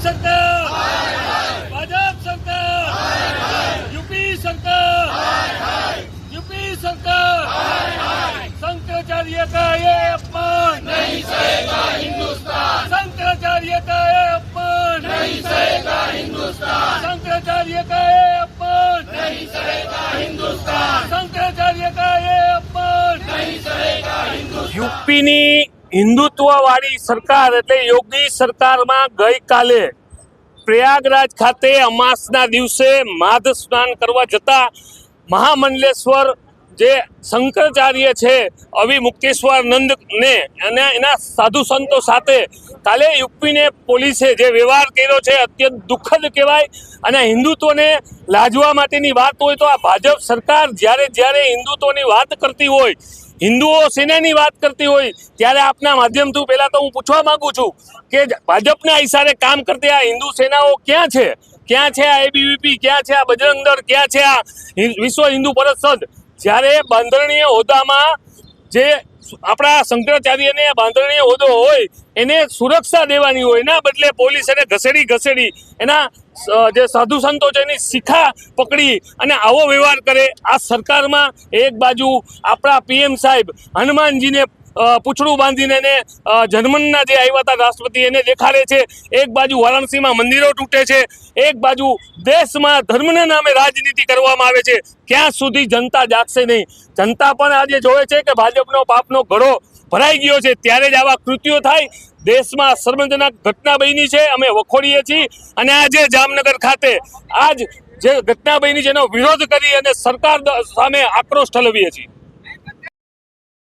सरकार, भाजप सरकार, यूपी सरकार, यूपी सरकार, शंकराचार्य का ये अपमान नहीं सहेगा हिंदुस्तान, शंकराचार्य का ये अपमान नहीं सहेगा हिंदुस्तान, शंकराचार्य का ये अपमान नहीं सहेगा हिंदुस्तान, शंकराचार्य का ये अपमान नहीं सहेगा हिंदुस्तान। यूपीनी हिंदुत्ववाળી સરકાર એટલે યોગી સરકારમાં ગઈકાલે પ્રયાગરાજ ખાતે અમાસના દિવસે માધ સ્નાન કરવા જતા મહામંડલેશ્વર જે શંકરાચાર્ય છે અવિમુક્તેશ્વરાનંદ ને અને એના સાધુ સંતો સાથે કાલે યુપીને પોલીસે જે વ્યવહાર કર્યો છે અત્યંત દુઃખદ કહેવાય। અને હિન્દુત્વને લાજવા માટેની વાત હોય તો આ ભાજપ સરકાર જ્યારે હિન્દુત્વની વાત કરતી હોય, હિન્દુઓ સેનાની વાત કરતી હોય ત્યારે આપના માધ્યમથી પહેલા તો હું પૂછવા માંગુ છું કે ભાજપના ઈશારે કામ કરતી આ હિન્દુ સેનાઓ ક્યાં છે? ક્યાં છે આ એબીવીપી? ક્યાં છે આ બજરંગ દળ? ક્યાં છે આ વિશ્વ હિન્દુ પરિષદ? જ્યારે બાંધણીય હોદ્દામાં જે આપણા શંકરાચાર્યને બાંધણીય હોદ્દો હોય એને સુરક્ષા દેવાની હોય, એના બદલે પોલીસ એને ઘસેડી એના જે સાધુ સંતો છે એની શિખા પકડી અને આવો વ્યવહાર કરે। આ સરકારમાં એક બાજુ આપણા પીએમ સાહેબ હનુમાનજીને પૂછડું બાંધીને એને જર્મનના જે આવ્યા હતા રાષ્ટ્રપતિ એને દેખાડે છે, એક બાજુ વારાણસીમાં મંદિરો તૂટે છે, એક બાજુ દેશમાં ધર્મના નામે રાજનીતિ કરવામાં આવે છે। ક્યાં સુધી જનતા જાગશે નહીં? જનતા પણ આજે જોવે છે કે ભાજપનો પાપનો ઘડો ભરાઈ ગયો છે, ત્યારે જ આવા કૃત્યો થાય। દેશમાં શર્મજનક ઘટના બની છે, અમે વખોડીએ છીએ અને આજે જામનગર ખાતે આજ જે ઘટના બની છે એનો વિરોધ કરી અને સરકાર સામે આક્રોશ ઠલવીએ છીએ।